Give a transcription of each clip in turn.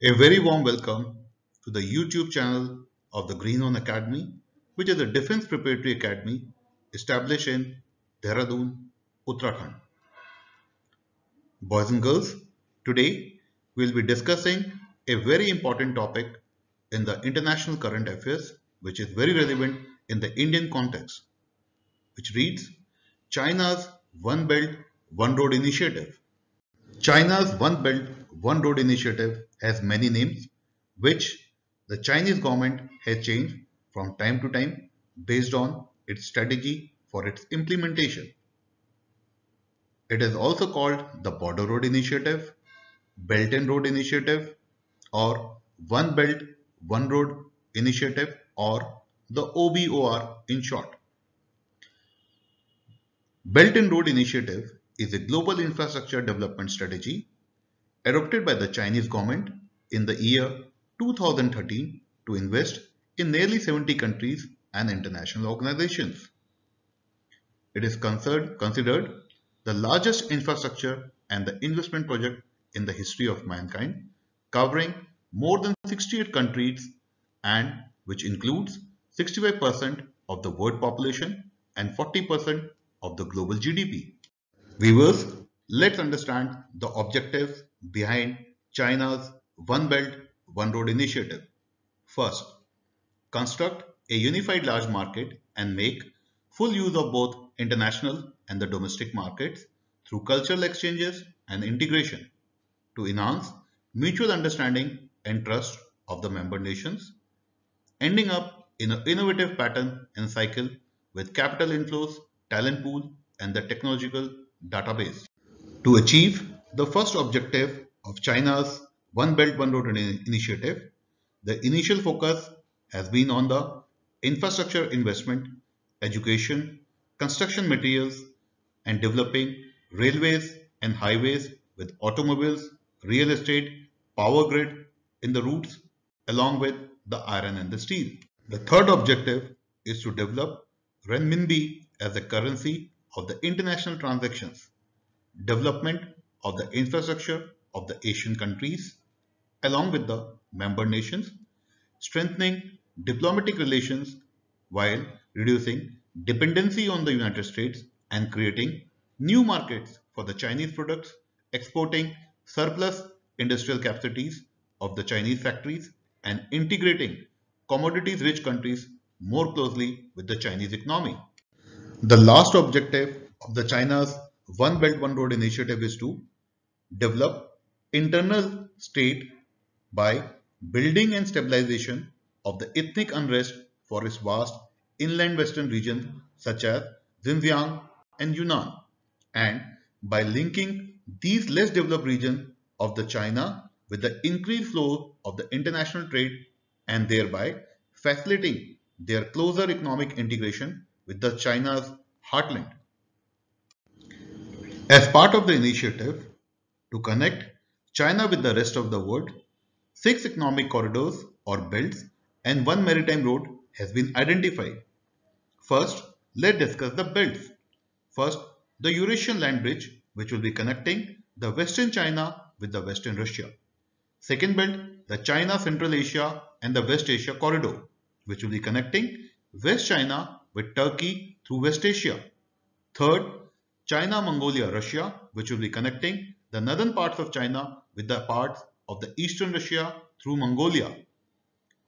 A very warm welcome to the YouTube channel of the Green On Academy, which is a defense preparatory academy established in Dehradun, Uttarakhand. Boys and girls, today we'll be discussing a very important topic in the international current affairs, which is very relevant in the Indian context, which reads China's One Belt, One Road initiative. China's One Belt, One Road initiative has many names, which the Chinese government has changed from time to time based on its strategy for its implementation. It is also called the Border Road Initiative, Belt and Road Initiative, or One Belt, One Road Initiative, or the OBOR in short. Belt and Road Initiative is a global infrastructure development strategy adopted by the Chinese government in the year 2013 to invest in nearly 70 countries and international organizations. It is considered the largest infrastructure and the investment project in the history of mankind, covering more than 68 countries and which includes 65% of the world population and 40% of the global GDP. Viewers, let's understand the objectives behind China's One Belt, One Road initiative. First, construct a unified large market and make full use of both international and the domestic markets through cultural exchanges and integration to enhance mutual understanding and trust of the member nations, ending up in an innovative pattern and cycle with capital inflows, talent pool, and the technological database. To achieve the first objective of China's One Belt One Road initiative, the initial focus has been on the infrastructure investment, education, construction materials, and developing railways and highways with automobiles, real estate, power grid in the routes, along with the iron and the steel. The third objective is to develop renminbi as a currency of the international transactions, development of the infrastructure of the Asian countries along with the member nations, strengthening diplomatic relations while reducing dependency on the United States and creating new markets for the Chinese products, exporting surplus industrial capacities of the Chinese factories and integrating commodities rich countries more closely with the Chinese economy. The last objective of the China's One Belt One Road initiative is to develop internal state by building and stabilization of the ethnic unrest for its vast inland western regions such as Xinjiang and Yunnan, and by linking these less developed regions of the China with the increased flow of the international trade and thereby facilitating their closer economic integration with the China's heartland. As part of the initiative to connect China with the rest of the world, 6 economic corridors or belts and 1 maritime road has been identified. First, let's discuss the belts. First, the Eurasian land bridge, which will be connecting the Western China with the Western Russia. Second belt, the China Central Asia and the West Asia corridor, which will be connecting West China with Turkey through West Asia. Third, China, Mongolia, Russia, which will be connecting the northern parts of China with the parts of the eastern Russia through Mongolia.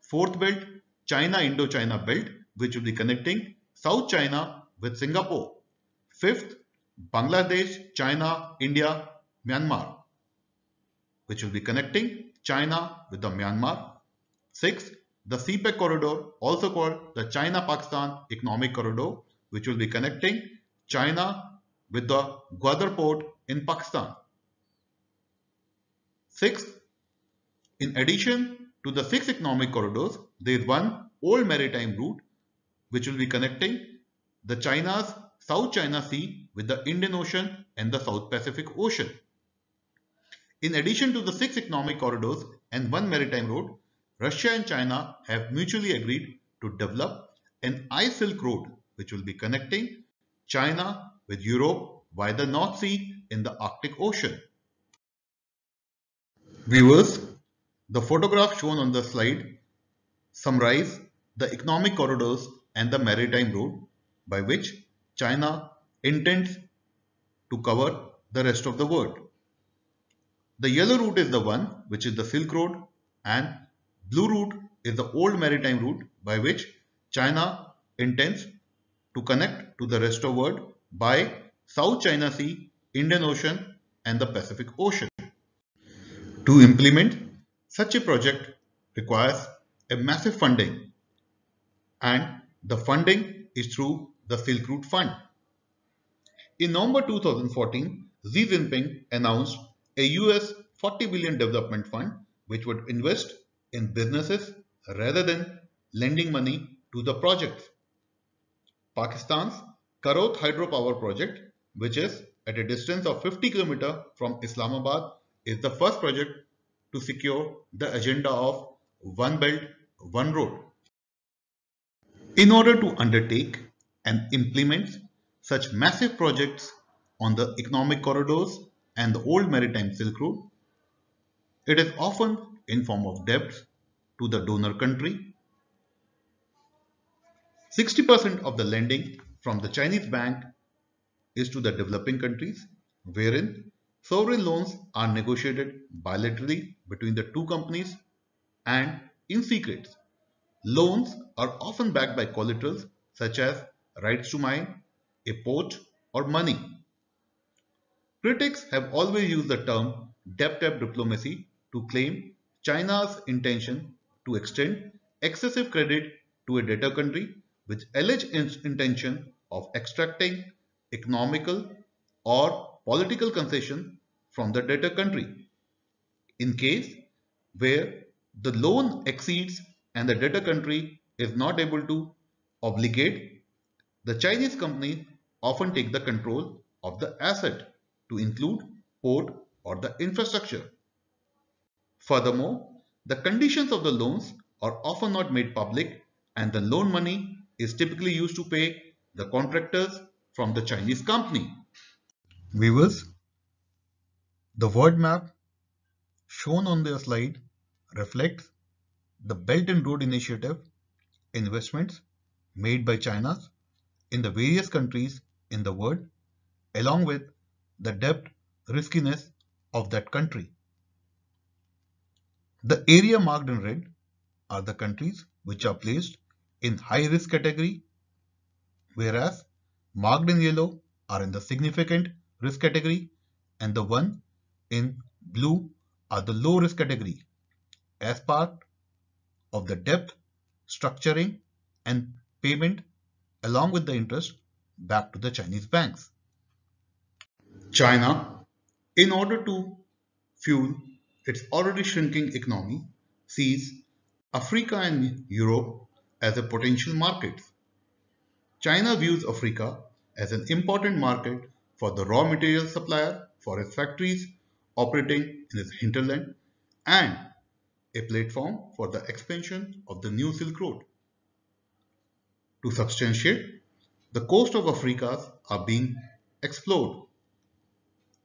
Fourth belt, China, Indochina belt, which will be connecting South China with Singapore. Fifth, Bangladesh, China, India, Myanmar, which will be connecting China with the Myanmar. Sixth, the CPEC corridor, also called the China-Pakistan Economic Corridor, which will be connecting China with the Gwadar port in Pakistan. Sixth, in addition to the 6 economic corridors, there is one old maritime route which will be connecting the China's South China Sea with the Indian Ocean and the South Pacific Ocean. In addition to the 6 economic corridors and one maritime road, Russia and China have mutually agreed to develop an Ice Silk Road which will be connecting China with Europe via the North Sea in the Arctic Ocean. Viewers, The photograph shown on the slide summarize the economic corridors and the maritime route by which China intends to cover the rest of the world. The yellow route is the one which is the Silk Road, and blue route is the old maritime route by which China intends to connect to the rest of the world by South China Sea, Indian Ocean and the Pacific Ocean. To implement such a project requires a massive funding, and the funding is through the Silk Route Fund. In November 2014, Xi Jinping announced a US 40 billion development fund which would invest in businesses rather than lending money to the projects. Pakistan's Karot hydropower project, which is at a distance of 50 km from Islamabad, is the first project to secure the agenda of One Belt, One Road. In order to undertake and implement such massive projects on the economic corridors and the old maritime Silk Road, it is often in form of debts to the donor country. 60% of the lending from the Chinese bank is to the developing countries, wherein sovereign loans are negotiated bilaterally between the two companies and in secret. Loans are often backed by collaterals such as rights to mine, a port, or money. Critics have always used the term debt trap diplomacy to claim China's intention to extend excessive credit to a debtor country with alleged intention of extracting economical or political concession from the debtor country. In case where the loan exceeds and the debtor country is not able to obligate, the Chinese companies often take the control of the asset to include port or the infrastructure. Furthermore, the conditions of the loans are often not made public, and the loan money is typically used to pay the contractors from the Chinese company. Viewers, the word map shown on the slide reflects the Belt and Road Initiative investments made by China in the various countries in the world, along with the debt riskiness of that country. The area marked in red are the countries which are placed in high risk category, whereas marked in yellow are in the significant risk category, and the one in blue are the low risk category as part of the debt structuring and payment along with the interest back to the Chinese banks. China, in order to fuel its already shrinking economy, sees Africa and Europe as a potential market. China views Africa as an important market for the raw material supplier for its factories operating in its hinterland and a platform for the expansion of the new Silk Road. To substantiate, the coast of Africa are being explored.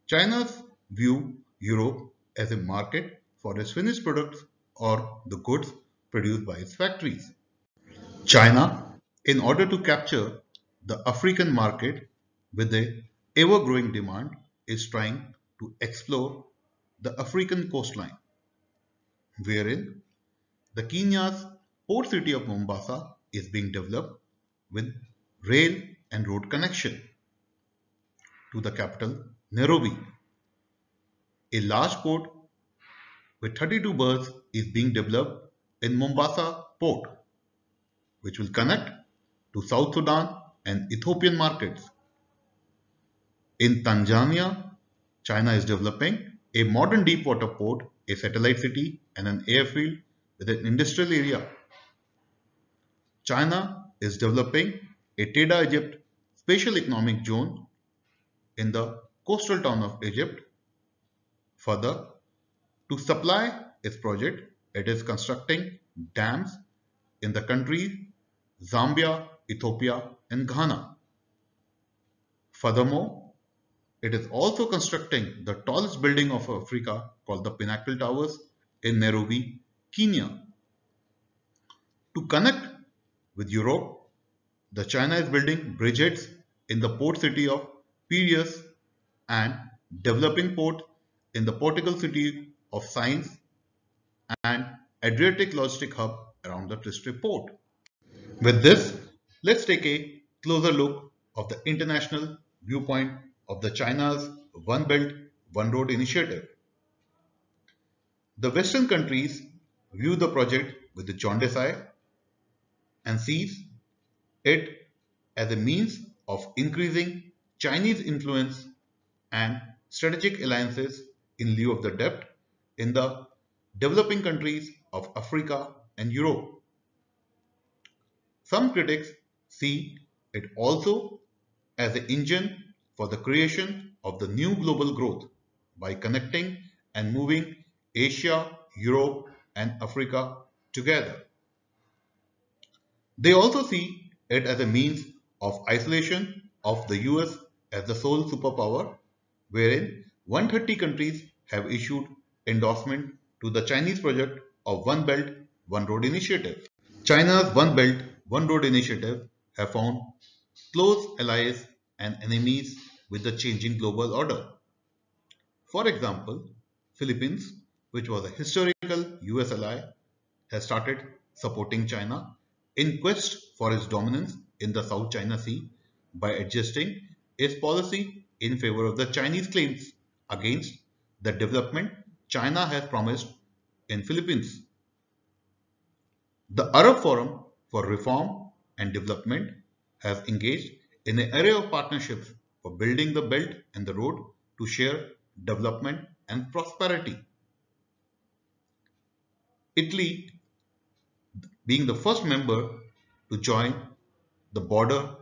China's view Europe as a market for its finished products or the goods produced by its factories. China, in order to capture the African market with a ever-growing demand, is trying to explore the African coastline, wherein the Kenya's port city of Mombasa is being developed with rail and road connection to the capital Nairobi. A large port with 32 berths is being developed in Mombasa port, which will connect to South Sudan and Ethiopian markets. In Tanzania, China is developing a modern deep water port, a satellite city, and an airfield with an industrial area. China is developing a Teda Egypt special economic zone in the coastal town of Egypt. Further, to supply its project, it is constructing dams in the countries Zambia, Ethiopia, and Ghana. Furthermore, it is also constructing the tallest building of Africa called the Pinnacle Towers in Nairobi, Kenya. To connect with Europe, the China is building bridgeheads in the port city of Piraeus and developing port in the Portugal city of Sines and Adriatic logistic hub around the Trieste port. With this, let's take a closer look of the international viewpoint of the China's One Belt, One Road initiative. The Western countries view the project with the jaundiced eye and sees it as a means of increasing Chinese influence and strategic alliances in lieu of the depth in the developing countries of Africa and Europe. Some critics see it also as an engine for the creation of the new global growth by connecting and moving Asia, Europe, and Africa together. They also see it as a means of isolation of the US as the sole superpower, wherein 130 countries have issued endorsement to the Chinese project of One Belt, One Road initiative. China's One Belt, One Road initiative have found close allies and enemies with the changing global order. For example, Philippines, which was a historical US ally, has started supporting China in quest for its dominance in the South China Sea by adjusting its policy in favor of the Chinese claims against the development China has promised in Philippines. The Arab Forum for Reform and Development has engaged in an array of partnerships for building the belt and the road to share development and prosperity. Italy, being the first member to join the border,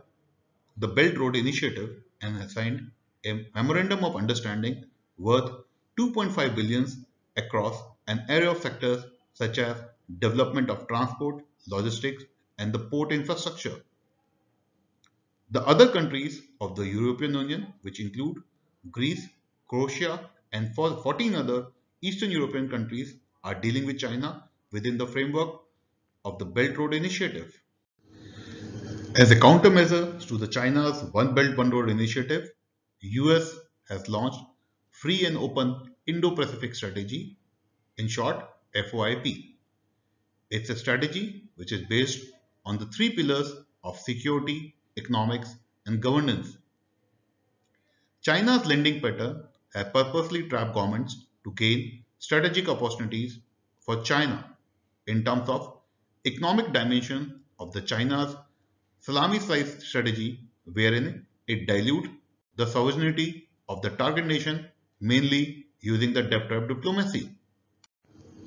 the Belt Road Initiative, and has signed a memorandum of understanding worth 2.5 billion across an array of sectors such as development of transport, logistics, and the port infrastructure. The other countries of the European Union, which include Greece, Croatia, and 14 other Eastern European countries, are dealing with China within the framework of the Belt Road Initiative. As a countermeasure to the China's One Belt One Road initiative, US has launched Free and Open Indo-Pacific Strategy, in short FOIP. It's a strategy which is based on the three pillars of security, economics, and governance. China's lending pattern has purposely trapped governments to gain strategic opportunities for China in terms of economic dimension of the China's salami slice strategy, wherein it dilutes the sovereignty of the target nation mainly using the debt trap diplomacy.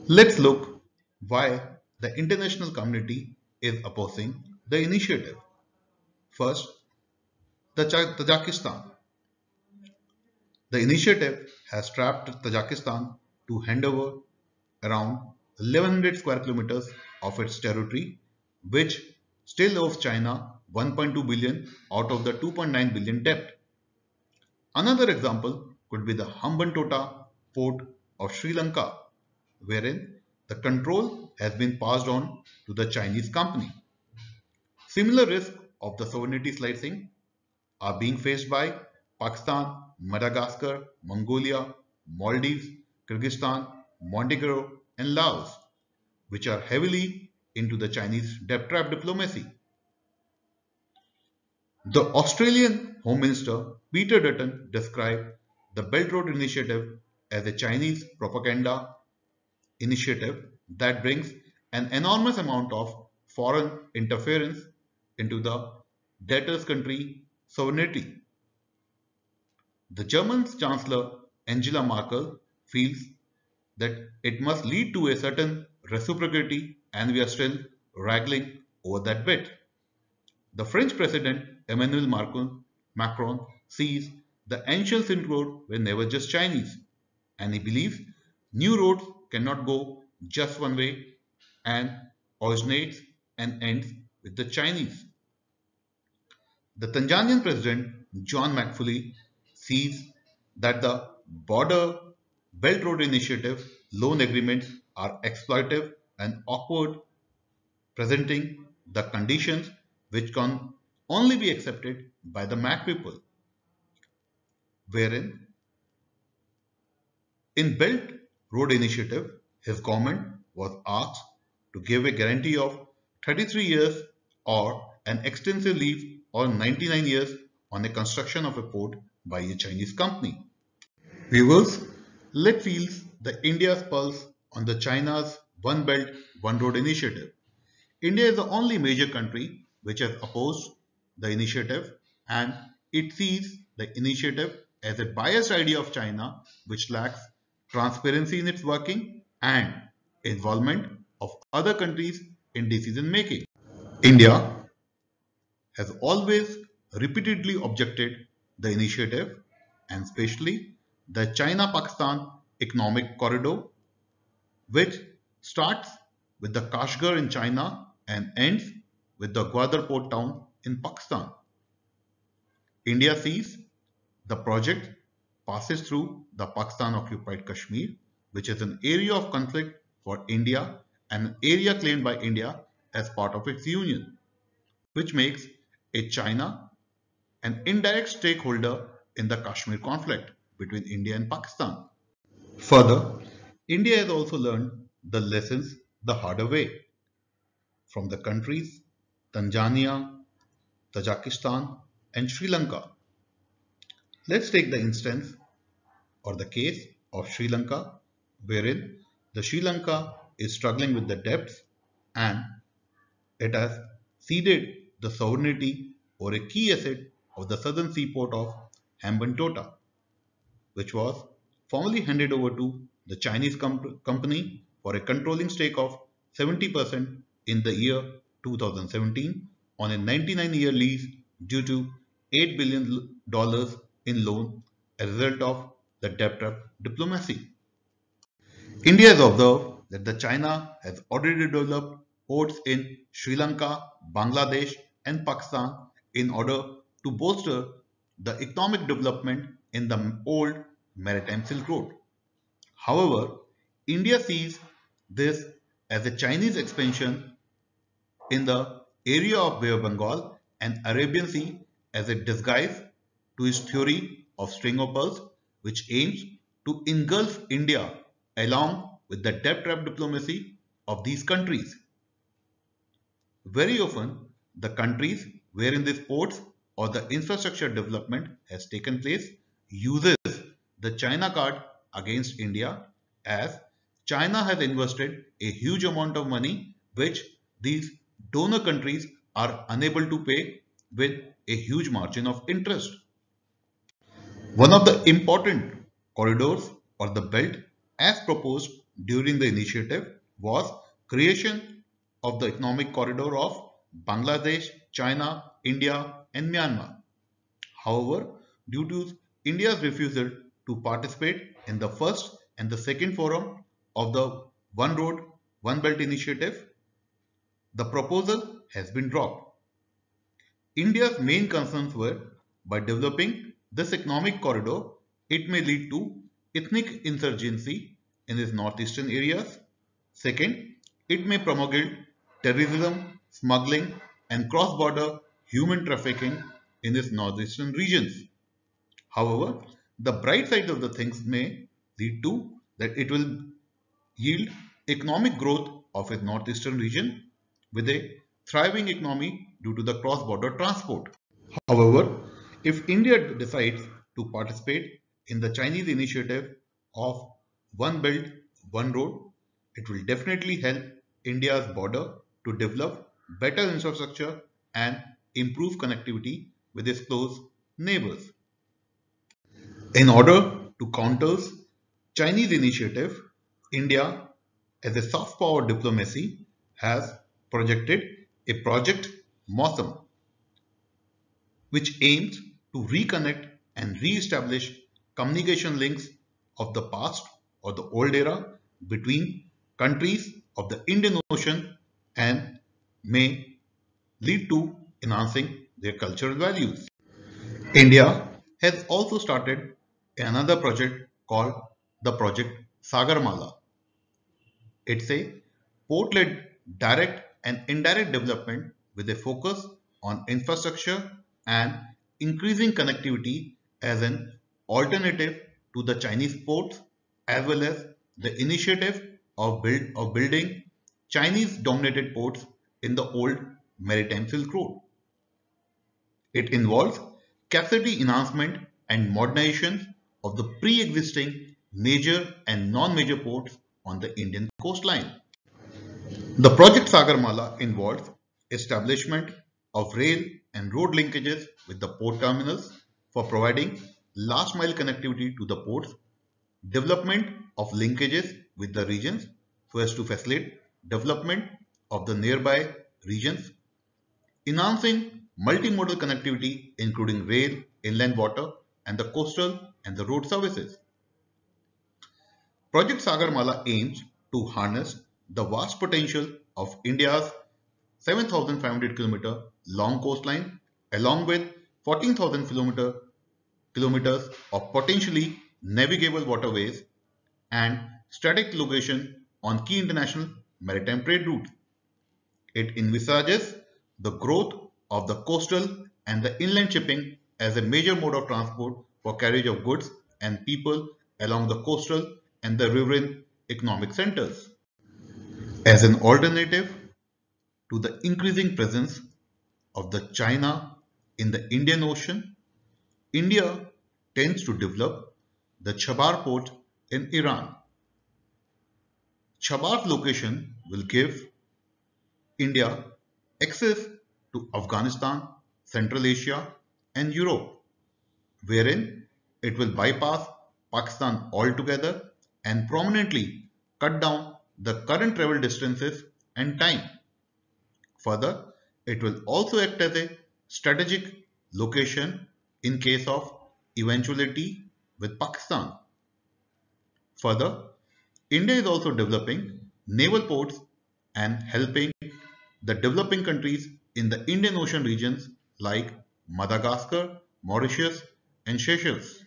Let's look why the international community is opposing the initiative. First, Tajikistan. The initiative has trapped Tajikistan to hand over around 1100 square kilometers of its territory, which still owes China 1.2 billion out of the 2.9 billion debt. Another example could be the Hambantota port of Sri Lanka, wherein the control has been passed on to the Chinese company. Similar risks of the sovereignty slicing are being faced by Pakistan, Madagascar, Mongolia, Maldives, Kyrgyzstan, Montenegro, and Laos, which are heavily into the Chinese debt trap diplomacy. The Australian Home Minister Peter Dutton described the Belt Road Initiative as a Chinese propaganda initiative that brings an enormous amount of foreign interference into the debtor's country sovereignty. The German Chancellor Angela Merkel feels that it must lead to a certain reciprocity, and we are still wrangling over that bit. The French President Emmanuel Macron sees the ancient Silk Road were never just Chinese, and he believes new roads cannot go just one way and originates and ends with the Chinese. The Tanzanian President John Magufuli sees that the Border Belt Road Initiative loan agreements are exploitive and awkward, presenting the conditions which can only be accepted by the MAC people, wherein in Belt Road Initiative, his government was asked to give a guarantee of 33 years or an extensive leave or 99 years on the construction of a port by a Chinese company. Viewers, let's feel the India's pulse on the China's One Belt, One Road initiative. India is the only major country which has opposed the initiative, and it sees the initiative as a biased idea of China which lacks transparency in its working and involvement of other countries in decision making. India has always repeatedly objected the initiative, and especially the China-Pakistan Economic Corridor, which starts with the Kashgar in China and ends with the Gwadar port town in Pakistan. India sees the project passes through the Pakistan-occupied Kashmir, which is an area of conflict for India and an area claimed by India as part of its union, which makes it China an indirect stakeholder in the Kashmir conflict between India and Pakistan. Further, India has also learned the lessons the harder way from the countries Tanzania, Tajikistan, and Sri Lanka. Let's take the instance or the case of Sri Lanka, wherein the Sri Lanka is struggling with the debts and it has ceded the sovereignty over a key asset of the southern seaport of Hambantota, which was formally handed over to the Chinese company for a controlling stake of 70% in the year 2017 on a 99-year lease due to $8 billion in loan as a result of the debt trap diplomacy. India has observed that the China has already developed ports in Sri Lanka, Bangladesh and Pakistan in order to bolster the economic development in the old maritime Silk Road. However, India sees this as a Chinese expansion in the area of Bay of Bengal and Arabian Sea as a disguise to its theory of string of pearls, which aims to engulf India along with the debt trap diplomacy of these countries. Very often, the countries wherein these ports or the infrastructure development has taken place uses the China card against India, as China has invested a huge amount of money which these donor countries are unable to pay with a huge margin of interest. One of the important corridors or the belt as proposed during the initiative was creation of the economic corridor of Bangladesh, China, India and Myanmar. However, due to India's refusal to participate in the first and the second forum of the One Road, One Belt initiative, the proposal has been dropped. India's main concerns were by developing this economic corridor, it may lead to ethnic insurgency in its northeastern areas. Second, it may promulgate terrorism, smuggling and cross-border human trafficking in its northeastern regions. However, the bright side of the things may lead to that it will yield economic growth of its northeastern region with a thriving economy due to the cross-border transport. However, if India decides to participate in the Chinese initiative of One Belt, One Road, it will definitely help India's border to develop better infrastructure and improve connectivity with its close neighbors. In order to counter Chinese initiative, India as a soft power diplomacy has projected a project Mosam, which aims to reconnect and re-establish communication links of the past or the old era between countries of the Indian Ocean and may lead to enhancing their cultural values. India has also started another project called the Project Sagarmala, It's a port-led direct and indirect development with a focus on infrastructure and increasing connectivity as an alternative to the Chinese ports, as well as the initiative of building Chinese dominated ports in the old maritime Silk Road. It involves capacity enhancement and modernization of the pre-existing major and non-major ports on the Indian coastline. The Project Sagarmala involves establishment of rail and road linkages with the port terminals for providing last mile connectivity to the ports, development of linkages with the regions so as to facilitate development of the nearby regions, enhancing multimodal connectivity including rail, inland water and the coastal and the road services. Project Sagarmala aims to harness the vast potential of India's 7,500 km long coastline along with 14,000 kilometers of potentially navigable waterways and strategic location on key international maritime trade routes. It envisages the growth of the coastal and the inland shipping as a major mode of transport for carriage of goods and people along the coastal and the riverine economic centers. As an alternative to the increasing presence of the China in the Indian Ocean, India tends to develop the Chabar port in Iran. Chabar's location will give India access to Afghanistan, Central Asia and Europe, wherein it will bypass Pakistan altogether and prominently cut down the current travel distances and time. Further, it will also act as a strategic location in case of eventuality with Pakistan. Further, India is also developing naval ports and helping the developing countries in the Indian Ocean regions like Madagascar, Mauritius and Seychelles.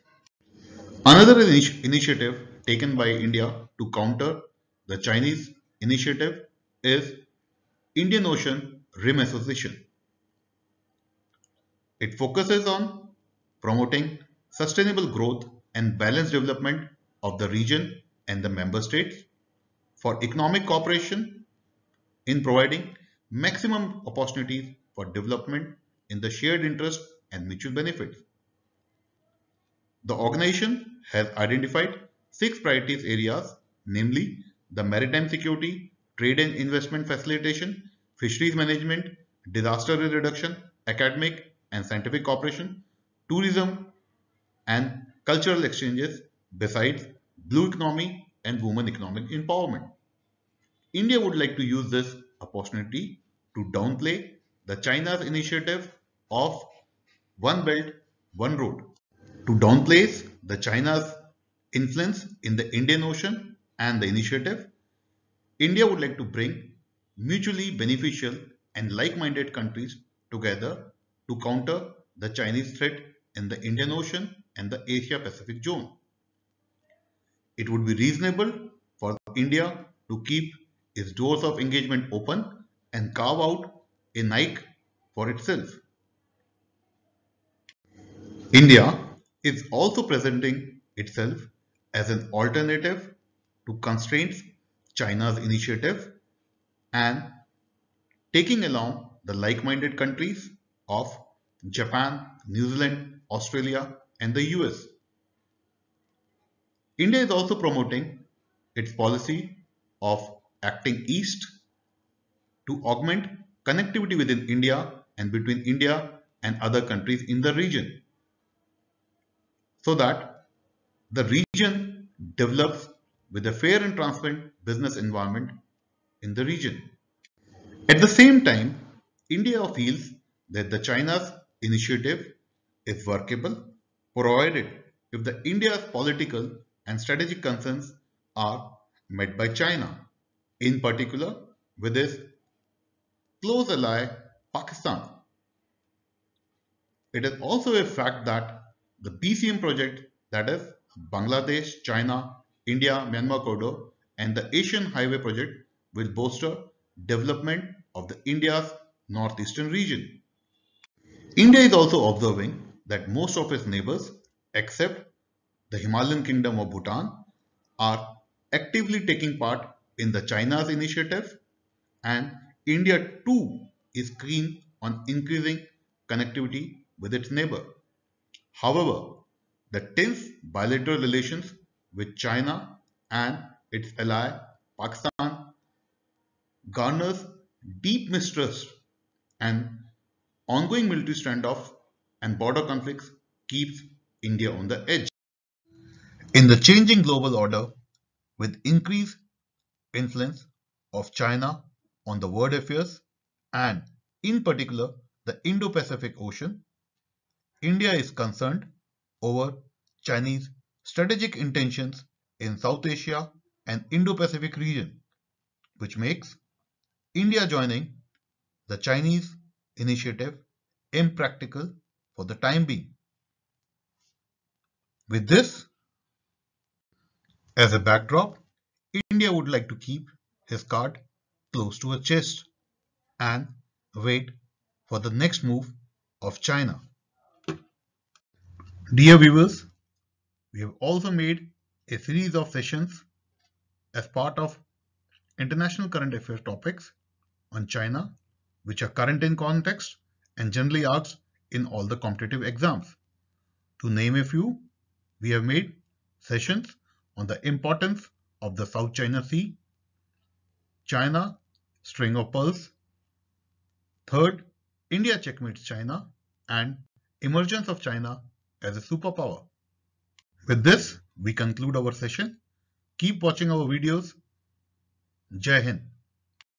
Another initiative taken by India to counter the Chinese initiative is Indian Ocean Rim Association. It focuses on promoting sustainable growth and balanced development of the region and the member states for economic cooperation in providing maximum opportunities for development in the shared interest and mutual benefits. The organization has identified 6 priorities areas, namely the maritime security, trade and investment facilitation, fisheries management, disaster risk reduction, academic and scientific cooperation, tourism and cultural exchanges, besides blue economy and women economic empowerment. India would like to use this opportunity to downplay the China's initiative of One Belt, One Road. To downplay the China's influence in the Indian Ocean and the initiative, India would like to bring mutually beneficial and like-minded countries together to counter the Chinese threat in the Indian Ocean and the Asia Pacific zone. It would be reasonable for India to keep its doors of engagement open and carve out a niche for itself. India is also presenting itself as an alternative to constraints China's initiative and taking along the like-minded countries of Japan, New Zealand, Australia and the US. India is also promoting its policy of acting east to augment connectivity within India and between India and other countries in the region so that the region develops with a fair and transparent business environment in the region. At the same time, India feels that the China's initiative is workable provided if the India's political and strategic concerns are met by China, in particular with its close ally Pakistan. It is also a fact that the BCM project, that is Bangladesh, China, India, Myanmar corridor, and the Asian Highway project will bolster development of the India's northeastern region. India is also observing that most of its neighbors, except the Himalayan kingdom of Bhutan, are actively taking part in the China's initiative, and India too is keen on increasing connectivity with its neighbor. However, the tense bilateral relations with China and its ally Pakistan garners deep mistrust, and ongoing military standoff and border conflicts keeps India on the edge. In the changing global order, with increased influence of China on the world affairs and in particular the Indo-Pacific Ocean, India is concerned over Chinese strategic intentions in South Asia and Indo-Pacific region, which makes India joining the Chinese initiative impractical for the time being. With this as a backdrop, India would like to keep his card close to her chest and wait for the next move of China. Dear viewers, we have also made a series of sessions as part of international current affairs topics on China, which are current in context and generally asked in all the competitive exams. To name a few, we have made sessions on the importance of the South China Sea, China, string of pearls, third, India checkmates China, and emergence of China as a superpower. With this, we conclude our session. Keep watching our videos. Jai Hind.